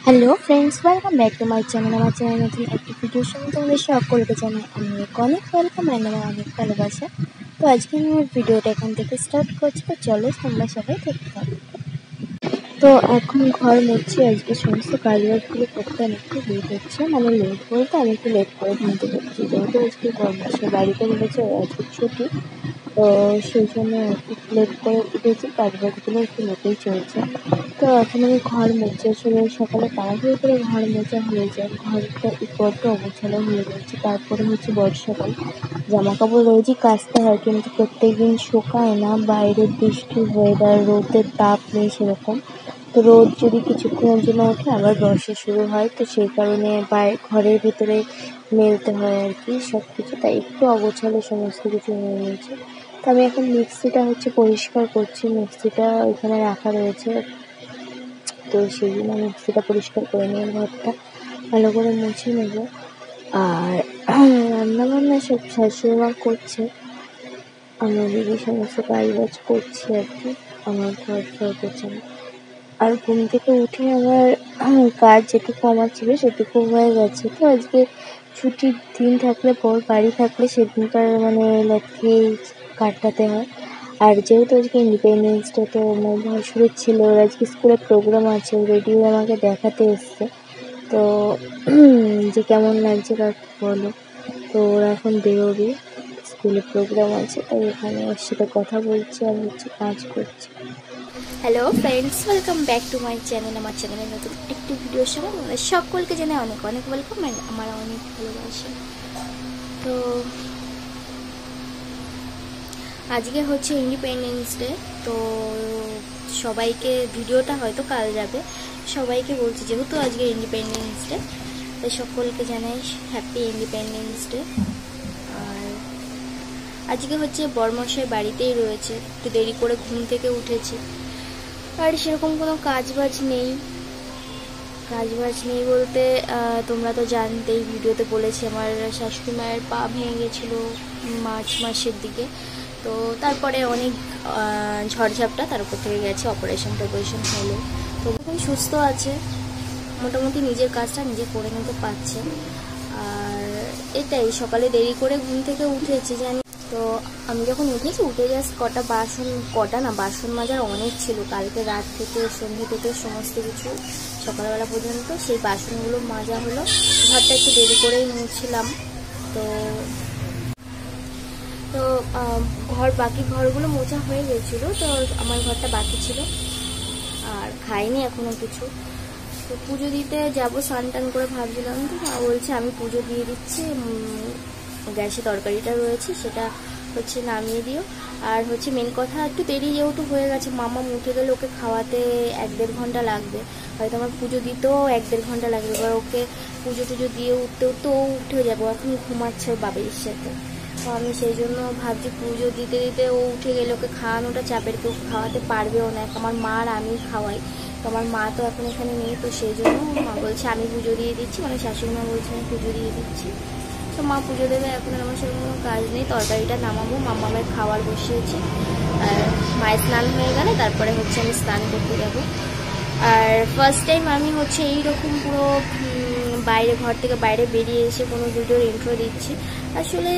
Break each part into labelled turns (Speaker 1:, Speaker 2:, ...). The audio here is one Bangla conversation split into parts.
Speaker 1: Hello friends, welcome back to my channel. আমার চ্যানেল নতুন একটি ভিডিওর সঙ্গে তোমাদের সকলকে জানাই অনেক অনেক ওয়েলকাম অ্যান্ড আমার অনেক ভালোবাসা। তো আজকে আমি আমার ভিডিওটা এখান থেকে স্টার্ট করছি, তো চলো তোমরা সবাই দেখতে থাকো। তো এখন ঘর মুছছি, আজকে সমস্ত কাজবাজগুলো করতে আমি একটু লেট হচ্ছে, মানে লেট বলতে আমি একটু লেট করে ঘুমতে পারছি, যেহেতু আজকে ঘর মুছছে বাড়িতে বলেছে আজকে ছুটি, তো সেই জন্য একটু লেট করে উঠেছি, কাজবাজগুলো একটু লেটেই চলছে। তো এখন আমি ঘর মুছছি, আসলে সকালে তাড়াতাড়ি করে ঘর মোছা হয়ে যায়, ঘরটা বড্ড অগোছালো হয়ে যাচ্ছে। তারপরে হচ্ছে বর্ষাকাল, জামা কাপড় রোজই কাচতে হয় কিন্তু প্রত্যেকদিন শুকায় না, বাইরের বৃষ্টি ওয়েদার, রোদের তাপ নেই সেরকম। তো রোদ যদি কিছুক্ষণের জন্য ওঠে আবার বর্ষা শুরু হয়, তো সেই কারণে ঘরের ভিতরে মেলতে হয় আর কি সব কিছু, তাই একটু অগোছালো সমস্ত কিছু হয়ে গেছে। তো আমি এখন মিক্সিটা পরিষ্কার করছি, মিক্সিটা এখানে রাখা রয়েছে, তো সেই জন্য মিক্সিটা পরিষ্কার করে নিয়ে ঘরটা ভালো করে মুছে নেব। আর রান্নাবান্না সব শাশুড়িমা করছে, আমার দিদি সমস্ত কাজ করছে আর কি, আমার ঘর করছে না। আর ঘুম থেকে উঠে আমার কাজ যেটুকু আমার ছিল সেটুকু হয়ে গেছে। তো আজকে ছুটির দিন থাকলে পর বাড়ি থাকলে সেদিনকার মানে লাঠি কাটাতে হয়। আর যেহেতু আজকে ইন্ডিপেন্ডেন্স ডে, তো আমার ভাসুরের ছিল, ওর আজকে স্কুলে প্রোগ্রাম আছে, রেডি হয়ে আমাকে দেখাতে এসছে। তো যে কেমন লাগছে কাকে বলো। তো ওরা এখন বেরোবে, স্কুলে প্রোগ্রাম আছে, তাই এখানে ওর সাথে কথা বলছি আর হচ্ছে কাজ করছি। Hello friends, welcome back to my channel. আমার চ্যানেলের নতুন একটি ভিডিওর সঙ্গে আমাদের সকলকে জানাই অনেক অনেক ওয়েলকাম অ্যান্ড আমার অনেক ভালোবাসা। তো আজকে হচ্ছে ইন্ডিপেন্ডেন্স ডে, তো সবাইকে, ভিডিওটা হয়তো কাল যাবে, সবাইকে বলছি যেহেতু আজকে ইন্ডিপেন্ডেন্স ডে, তাই সকলকে জানাই হ্যাপি ইন্ডিপেন্ডেন্স ডে। আর আজকে হচ্ছে বরমশাই বাড়িতেই রয়েছে, একটু দেরি করে ঘুম থেকে উঠেছে, আর সেরকম কোনো কাজবাজ নেই বলতে তোমরা তো জানতেই, ভিডিওতে বলেছি আমার শাশুড়ি মায়ের পা ভেঙে গেছিলো মার্চ মাসের দিকে। তো তারপরে অনেক ঝড়ঝাপটা তার উপর থেকে গেছে, অপারেশন হলো, তো এখন সুস্থ আছে, মোটামুটি নিজের কাজটা নিজে করে নিতে পারছে। আর এটাই, সকালে দেরি করে ঘুম থেকে উঠেছি জানি। তো আমি যখন উঠে জাস্ট বাসন মাজার অনেক ছিল, কালকে রাত থেকে সন্ধ্যে থেকে সমস্ত কিছু সকালবেলা পর্যন্ত সেই বাসনগুলো মাজা হলো। ঘরটা একটু দেরি করেই মুছছিলাম, তো তো বাকি ঘরগুলো মোছা হয়ে গেছিলো, তো আমার ঘরটা বাকি ছিল। আর খাইনি এখনো কিছু, তো পুজো দিতে যাবো স্নান টান করে ভাবছিলাম, তো মা বলছে আমি পুজো দিয়ে দিচ্ছি, গ্যাসে তরকারিটা রয়েছে সেটা হচ্ছে নামিয়ে দিও। আর হচ্ছে মেন কথা, একটু দেরি যেহেতু হয়ে গেছে, মামা উঠে গেলে ওকে খাওয়াতে 1-1.5 ঘন্টা লাগবে, হয়তো আমার পুজো দিতেও 1-1.5 ঘন্টা লাগবে। এবার ওকে পুজো দিয়ে উঠতে ও উঠে যাবো, এখন ঘুমাচ্ছে ওর বাবার সাথে। তো আমি সেই জন্য ভাবছি পুজো দিতে ও উঠে গেলে ওকে খাওয়ানোটা চাপের, কেউ খাওয়াতে পারবেও না, আমার মা আর আমি খাওয়াই, তো আমার মা তো এখন এখানে নেই, তো সেই জন্য মা বলছে আমি পুজো দিয়ে দিচ্ছি, মানে শাশুড়ি মা বলছে আমি পুজো দিয়ে দিচ্ছি। তো মা পুজো দেবে, এখন আমার সেরকম কোনো কাজ নেই, তরকারিটা নামাবো, মামামের খাবার বসিয়েছি, আর মায়ের স্নান হয়ে গেলে তারপরে হচ্ছে আমি স্নান করতে যাবো। আর ফার্স্ট টাইম আমি হচ্ছে এইরকম পুরো ঘর থেকে বাইরে বেরিয়ে এসে কোনো ভিডিওর ইন্ট্রো দিচ্ছি। আসলে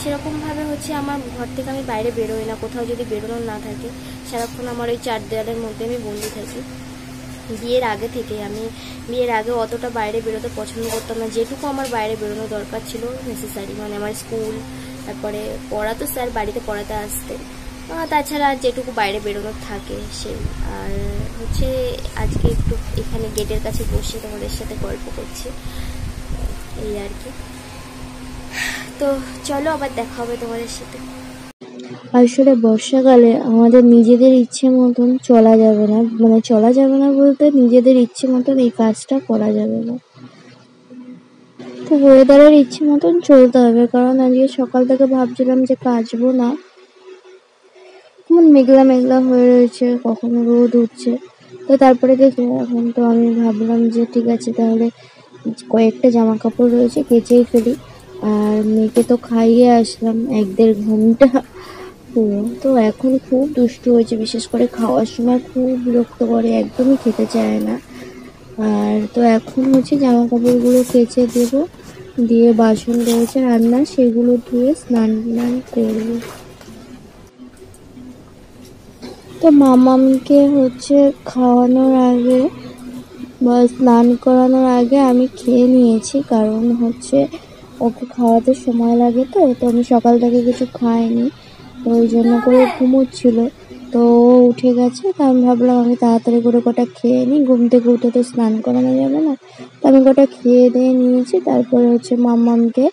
Speaker 1: সেরকমভাবে হচ্ছে আমার ঘর থেকে আমি বাইরে বেরোই না, কোথাও যদি বেরোনোর না থাকে, সারাক্ষণ আমার ওই 4 দেওয়ালের মধ্যে আমি বন্দি থাকি। বিয়ের আগে অতটা বাইরে বেরোতে পছন্দ করতাম না, যেটুকু আমার বাইরে বেরোনো দরকার ছিল নেসেসারি, মানে আমার স্কুল, তারপরে পড়া তো স্যার বাড়িতে পড়াতে আসতে, তাছাড়া যেটুকু বাইরে বেরোনোর থাকে সেই। আর হচ্ছে আজকে একটু এখানে গেটের কাছে বসে তোমাদের সাথে গল্প করছি, এই আর কি। তো চলো আবার দেখা হবে তোমাদের সাথে। আসলে বর্ষাকালে আমাদের নিজেদের ইচ্ছে মতন চলা যাবে না, মানে চলা যাবে না বলতে নিজেদের ইচ্ছে মতন এই কাজটা করা যাবে না, তো ওয়েদারের ইচ্ছে মতন চলতে হবে। কারণ আজকে সকাল থেকে ভাবছিলাম যে কাচবো না, কেমন মেঘলা মেঘলা হয়ে রয়েছে, কখনো রোদ উঠছে, তো তারপরে দেখি এখন, তো আমি ভাবলাম যে ঠিক আছে তাহলে কয়েকটা জামা কাপড় রয়েছে কেচেই ফেলি। আর মেয়েকে তো খাইয়ে আসলাম 1-1.5 ঘন্টা পুরো, তো এখন খুব দুষ্টু হয়েছে, বিশেষ করে খাওয়ার সময় খুব বিরক্ত করে, একদমই খেতে চায় না। তো এখন হচ্ছে জামা কাপড়গুলো কেচে দেব, দিয়ে বাসন রয়েছে রান্না সেগুলো ধুয়ে স্নান করবো। তো মামামকে হচ্ছে খাওয়ানোর আগে বা স্নান করানোর আগে আমি খেয়ে নিয়েছি, কারণ হচ্ছে ওকে খাওয়াতে সময় লাগে। তো আমি সকাল থেকে কিছু খাইনি, তো ওই জন্য করে ঘুমোচ্ছিল। তো ও উঠে গেছে, তো আমি ভাবলাম আমি তাড়াতাড়ি করে কটা খেয়ে নিই, ঘুম থেকে উঠে তো স্নান করানো যাবে না। তো আমি কটা খেয়ে দিয়ে নিয়েছি, তারপরে হচ্ছে মামামকে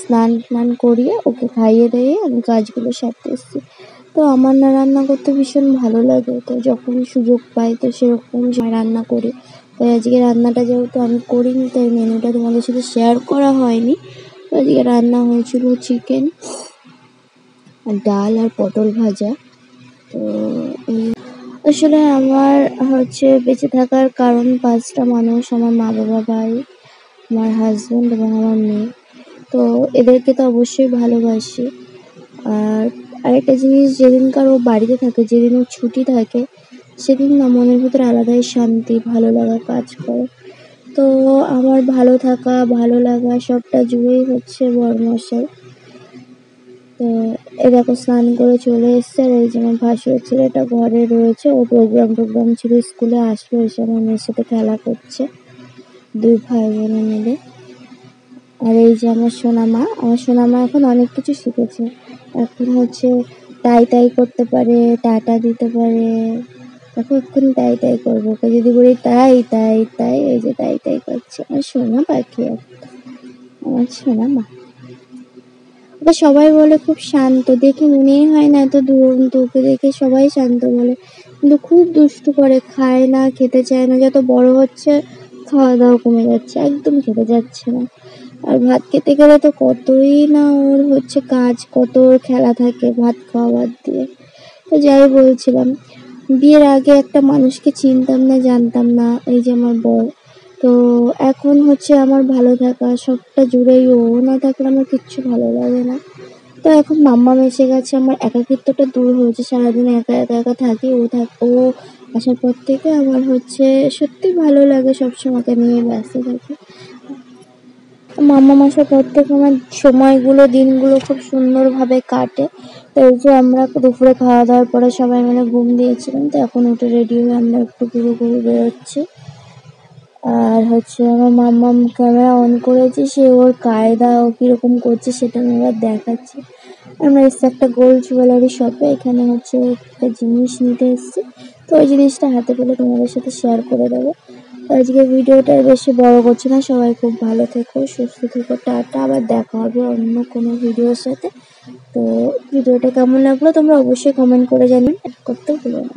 Speaker 1: স্নান করিয়ে ওকে খাইয়ে দিয়ে আমি কাজগুলো সারতে এসেছি। তো আমার না রান্না করতে ভীষণ ভালো লাগে, তো যখন সুযোগ পাই তো সেরকম সময় রান্না করি। তাই আজকে রান্নাটা যেহেতু আমি করিনি, তাই মেনুটা তোমাদের সাথে শেয়ার করা হয়নি। তো আজকে রান্না হয়েছিল চিকেন, ডাল আর পটল ভাজা। তো আসলে আমার হচ্ছে বেঁচে থাকার কারণ 5টা মানুষ, আমার মা বাবা, ভাই, আমার হাজব্যান্ড এবং আমার মেয়ে। তো এদেরকে তো অবশ্যই ভালোবাসি। আর আরেকটা জিনিস, যেদিনকার ও বাড়িতে থাকে, যেদিন ওর ছুটি থাকে, সেদিন না মনের ভিতরে আলাদাই শান্তি, ভালো লাগা কাজ করে। তো আমার ভালো থাকা, ভালো লাগা সবটা জুড়েই হচ্ছে বরমশাই। তো এ দেখো স্নান করে চলে এসছে, আর এই যে আমার ভাসুরের ছেলেটা ঘরে রয়েছে, ও প্রোগ্রাম ছিল স্কুলে, আসলো এসে আমার মেয়ের সাথে খেলা করছে, 2 ভাই বোনে মিলে। আর এই যে আমার সোনামা এখন অনেক কিছু শিখেছে। এখন হচ্ছে তাই করতে পারে, টাটা দিতে পারে। দেখো এক্ষুনি তাই করবো, ওকে যদি বলি তাই, এই যে তাই করছে। আমার সোনা পাখি একটা, আমার সোনামা। ওকে সবাই বলে খুব শান্ত, দেখে মনেই হয় না এত দুরন্ত, ওকে দেখে সবাই শান্ত বলে, কিন্তু খুব দুষ্টু করে, খায় না, খেতে চায় না। যত বড় হচ্ছে খাওয়া দাওয়া কমে যাচ্ছে, একদম খেতে যাচ্ছে না। আর ভাত খেতে গেলে তো কতই না ওর হচ্ছে কাজ, কত ওর খেলা থাকে ভাত খাওয়া বাদ দিয়ে। তো যাই বলছিলাম, বিয়ের আগে একটা মানুষকে চিনতাম না, জানতাম না, এই যে আমার বর। তো এখন হচ্ছে আমার ভালো থাকা সবটা জুড়েই ও না থাকলে আমার কিচ্ছু ভালো লাগে না। তো এখন মাম্মাম এসে গেছে, আমার একাকিত্বটা দূর হয়েছে, সারাদিন একা থাকি। ও আসার পর থেকে আমার হচ্ছে সত্যি ভালো লাগে, সবসময় ওকে নিয়ে ব্যস্ত থাকি। মাম্মাম আসার পর থেকে আমার সময়গুলো, দিনগুলো খুব সুন্দরভাবে কাটে। তো এই যে আমরা দুপুরে খাওয়া দাওয়ার পরে সবাই মিলে ঘুম দিয়েছিলাম, তো এখন উঠে রেডি হয়ে আমরা একটু ঘুরে বেরোচ্ছি। আর হচ্ছে আমার মাম্মাম ক্যামেরা অন করেছে, সে ওর কায়দা ও কীরকম করছে সেটা আমি আবার দেখাচ্ছি। আমরা এসছি একটা গোল্ড জুয়েলারি শপে, এখানে হচ্ছে একটা জিনিস নিতে এসেছি। তো ওই জিনিসটা হাতে পেলে তোমাদের সাথে শেয়ার করে দেবো। আজকে ভিডিওটা বেশি বড় করছি না, সবাই খুব ভালো থেকো, সুস্থ থেকো, টাটা। আবার দেখা হবে অন্য কোনো ভিডিওর সাথে। তো ভিডিওটা কেমন লাগলো তোমরা অবশ্যই কমেন্ট করে জানিও, করতে ভুলো না।